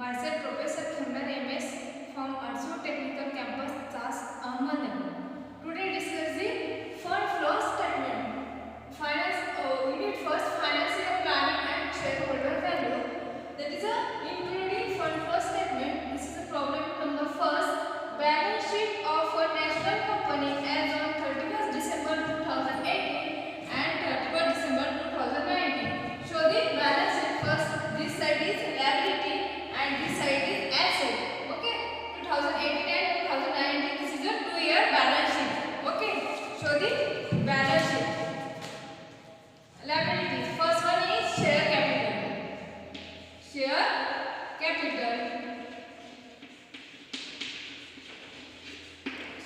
Myself Professor KHEMNAR.M.S from ADSUL'S Technical Campus, Ahmednagar. Today discussing fund flow statement. Unit first, financial planning and shareholder value. That is including fund flow statement. This is a problem number first. Balance sheet of a national company as on 31st December 2018 and 31st December 2019. Show the balance sheet first. This side is liability and this side is asset. Okay, 2018 and 2019. This is a 2-year balance sheet. Okay, show the balance sheet. Liability. First one is share capital. Share capital.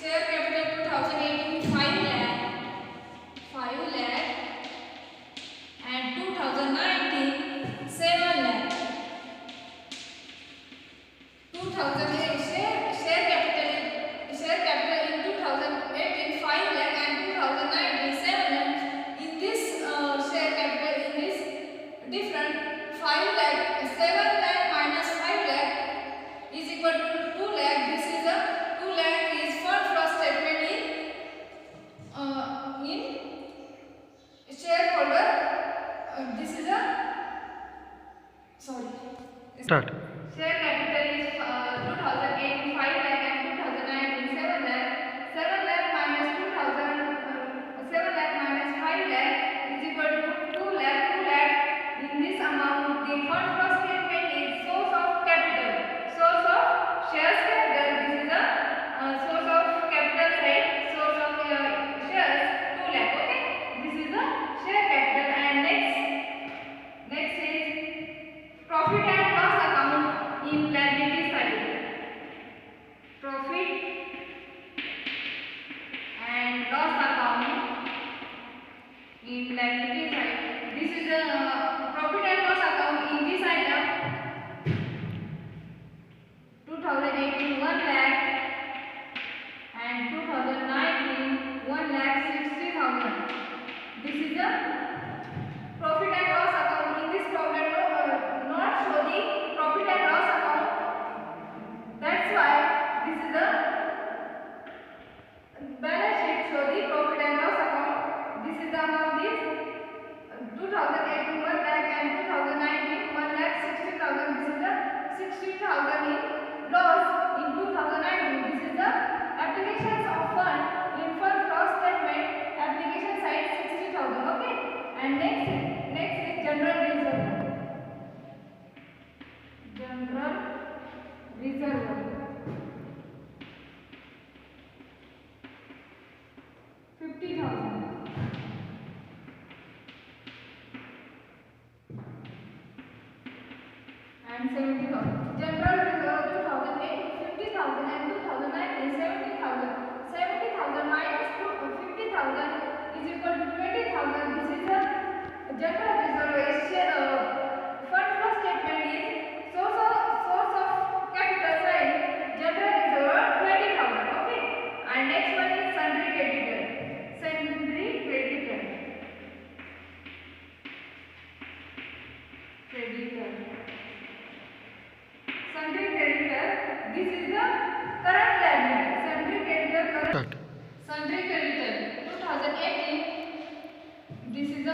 Share capital 2018 5 lakh and 2019 7 lakh. 2008 share capital in 2018 5 lakh and 2019 7 lakh. In this share capital in this different 5 lakh 7 lakh minus 5 lakh is equal to 2 lakh. This is a 2 lakh is fund flow statement in shareholder. This is a Start. Share capital is 2018 5 lakh and 2019 7 lakh. 7 lakh minus 7 lakh minus 5 lakh is equal to 2 lakh. 2 lakh. In this amount, the fund flow statement is source of capital. Source of shares capital. This is the source of capital side. Source of shares 2 lakh. Okay. This is the share capital. And next is profit and loss account in liability side. Profit and loss account in liability side. This is a profit and loss account in this item. 2018 1 lakh and 2019 1 lakh 60,000. This is the profit and loss account. In this problem not show the profit and loss account. That's why this is the balance sheet show the profit and loss account. This is the amount is 2018 1 lakh and 2019 1 lakh 60,000. This is the 60,000 in loss in 2019. This is the applications of fund in fund flow statement. Application side 60,000. Okay. And next is general reserve. General reserve. 50,000. And 70,000. General reserve 2008 50,000 and 2019 70,000. 70,000 minus 50,000 is equal to 20,000. This is a general reserve. Fund flow statement is source of capital side. General reserve 20,000. Okay. And next one is sundry creditor. Sundry creditor. Sundry creditor. This is the current liability. Sundry creditor current. Start. Sundry creditor 2018. This is a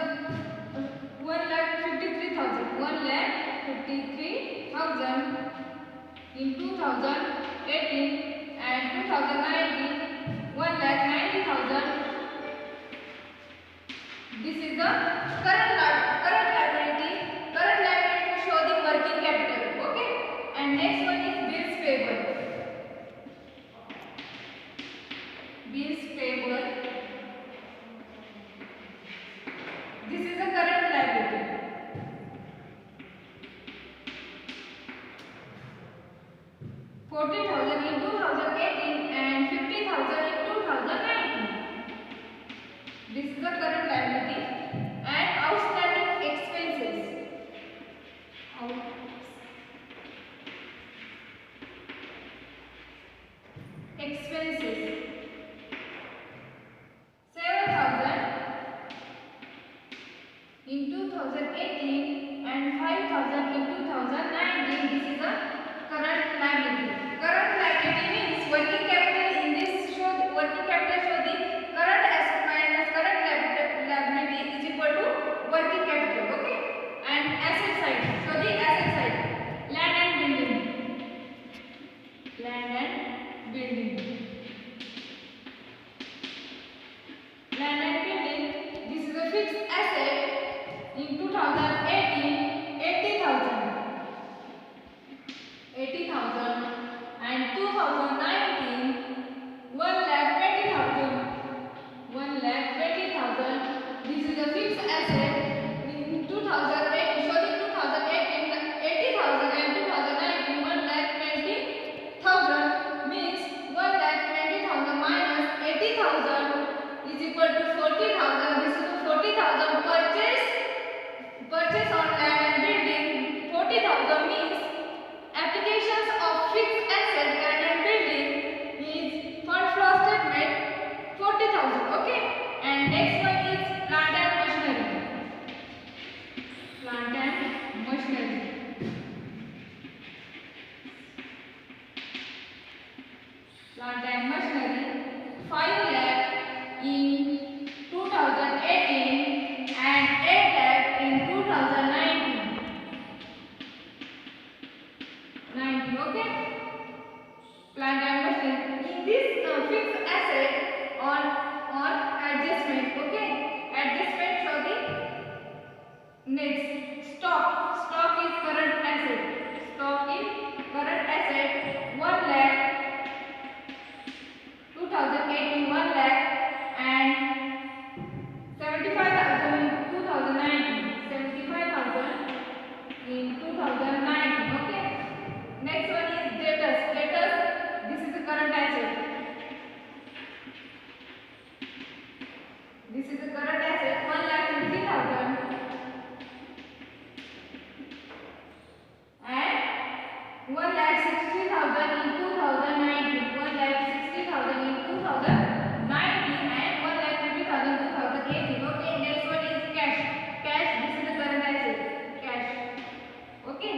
1,53,000. 1,53,000 in 2018 and 2019 1,90,000. This is the current liability. Current liability show the working capital. Okay. And next one is bills payable. Bills payable. This is the current liability. 40,000 in 2018 and 50,000 in 2019. This is the current liability. And outstanding expenses. Expenses 7,000 in 2018 and 5,000 in 2019. This is a Plant and machinery 5 lakh in 2018 and 8 lakh in 2019. Okay. Plant and machinery. In this fixed asset on adjustment. Okay. Adjustment for the next stock is current asset. Stock is current asset 1 lakh 2018 1 lakh and 75,000 in 2019. 75,000 in 2019. Okay. Next one is debtors. This is the current asset. This is the current asset 1,50,000 and 1,60,000 in 2019. 1,60,000 in 2019 and 1,50,000 in 2018. Okay. Next one is cash. This is the current asset. Cash. Okay.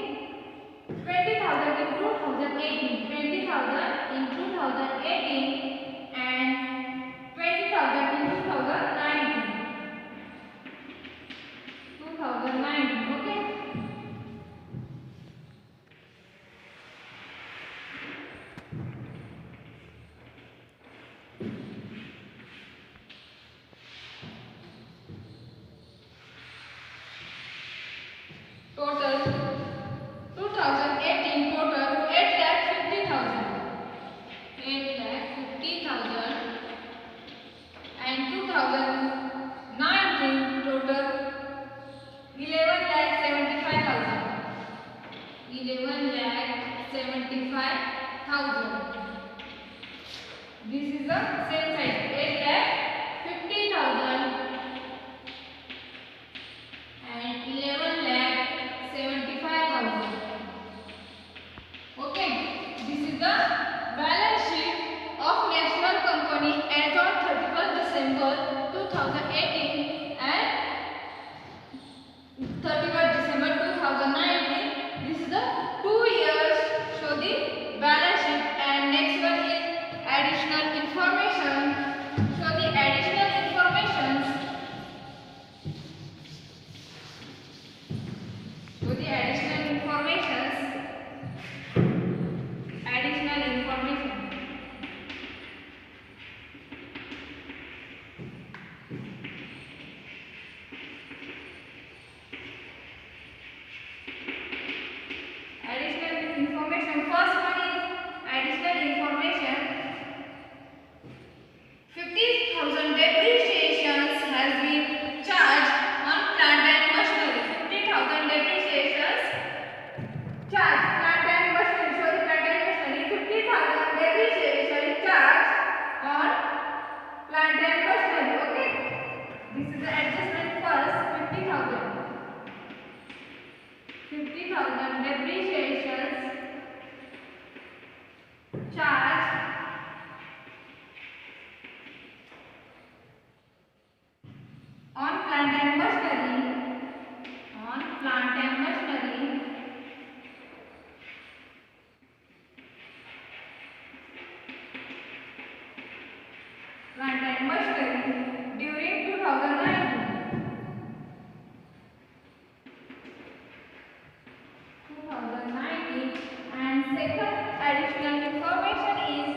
20,000 in 2018. 20,000 in 2018 and 20,000 in 2019. 2019. Okay. Total 2018 total 8,50,000. 8,50,000 and 2019 total 11,75,000. 11,75,000. This is the same side 8,50,000 and 11,75,000. Okay, this is the balance sheet of national company as on 31st December 2018 and 31st December 2019. This is the 2 years show the balance sheet. And next one is additional information. Show the additional informations. Show the additional informations. Additional information. Additional information. First one is additional information. 50,000 depreciations has been charged on plant and machinery. 50,000 depreciations charged plant and machinery. Show the plant and machinery. 50,000 depreciation charged on plant and machinery. Okay. This is the adjustment first. 50,000. 50,000 depreciations charged on plant and machinery. On plant and machinery. Plant and machinery during 2019. 2019. And second additional information is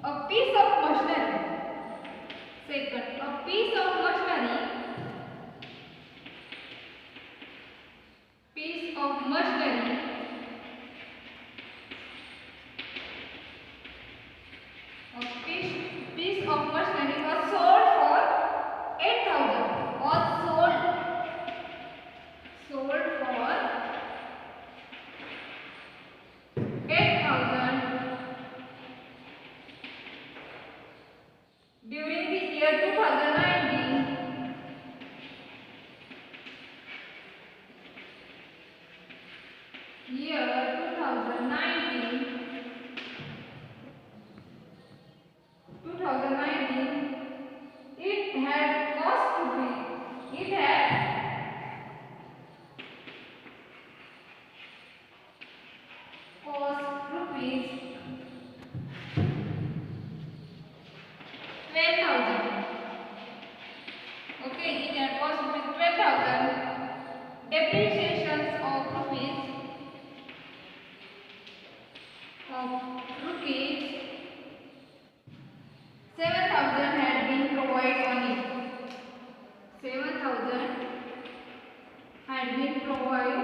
a piece of machinery. Second, a piece of machinery. Piece of machinery. A piece of machinery was sold for 8,000. Was sold for 8,000 during the year 2019. Year 2019. 2019. It had cost to be. It had cost rupees rupees 7,000 had been provided on it. 7,000 had been provided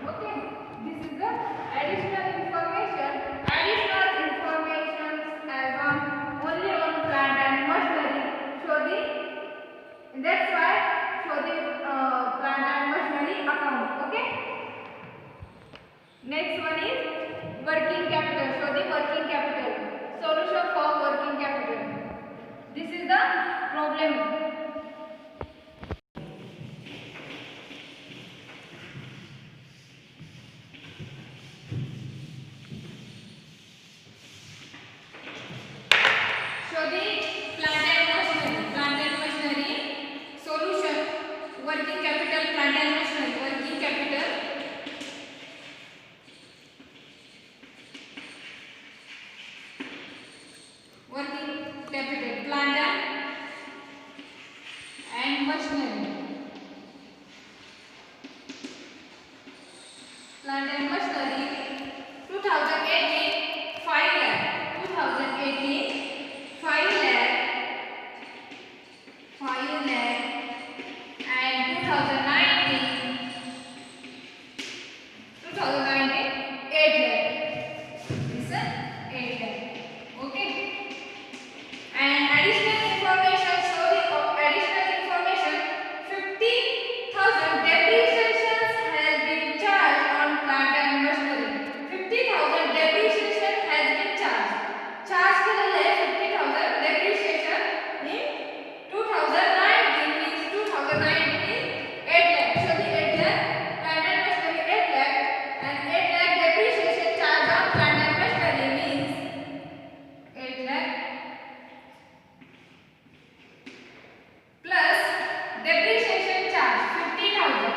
okay. This is the additional information. Additional information as on only on plant and machinery. Show the that's why show the plant and machinery account. Okay. Next one is working capital. Show the working capital. Solution for working capital. This is the problem. Show the plant and machinery. Plant and machinery. Solution. Working capital. Plant and machinery. Working capital. Working capital. Plant and machinery. Plant and machinery. 2018 5 lakh. 2018 5 lakh. 5 lakh. And 2019 8 lakh. This is 8 lakh. Okay. And additional information. Show the additional information. 50,000 depreciation has been charged on plant and machinery. 50,000 depreciation has been charged. Charge केलेलं आहे 50,000 depreciation in 2019 means 2019 is 8 lakh. So the 8 lakh plant and machinery 8 lakh and 8 lakh depreciation charge on plant and machinery means 8 lakh plus depreciation charge 50,000.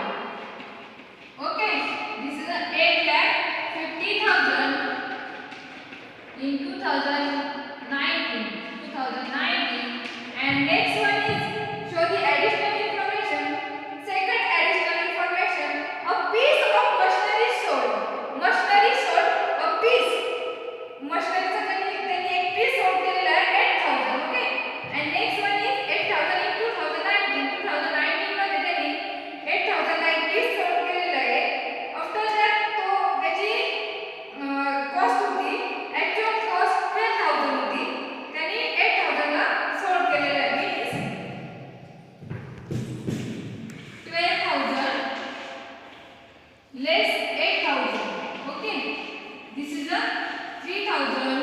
Okay, this is a 8 lakh 50,000 in 2019. And next one is show the additional information. Second additional information, a piece of machinery sold. Machinery sold a piece. Machinery चा त्यांनी एक piece sold केलेला आहे 8,000. Okay. And next one is 8,000 in 2019. 2019 मध्ये त्यांनी 8,000 ला एक piece sold केलेला आहे. After that तो त्याची cost होती actual cost 12,000 होती. त्यांनी 8,000 ला sold केलेला आहे. Means 12,000 less 8,000. Okay. This is a 3,000.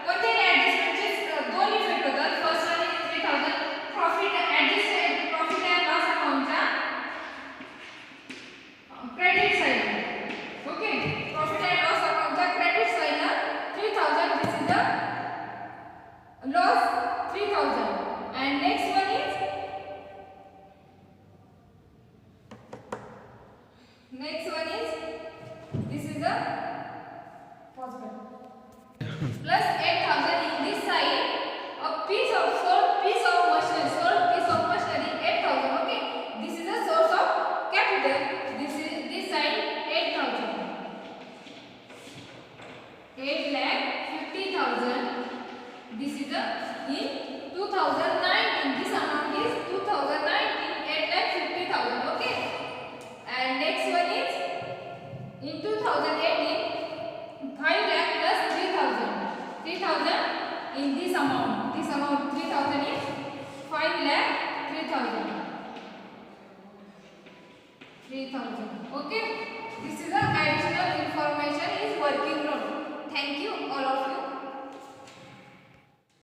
कोणत्याही adjustmentचे दोन इफेक्ट होतात. First one is 3,000 profit and loss accountचा credit side. Okay. Profit and loss accountचा credit side La 3,000. This is the loss 3,000. And next one is this is the positive plus 8,000 in this side. A piece of machinery 8,000. Okay, this is the source of capital. This side 8,000. 8 lakh 50,000. This is the in 2019. This amount is 2019 8 lakh 50,000. Okay. And next one is in 2018 5 lakh plus 3,000. 3,000 in this amount. This amount 3,000 is 5 lakh 3,000. 3,000. Okay. This is the additional information is working note. Thank you all of you.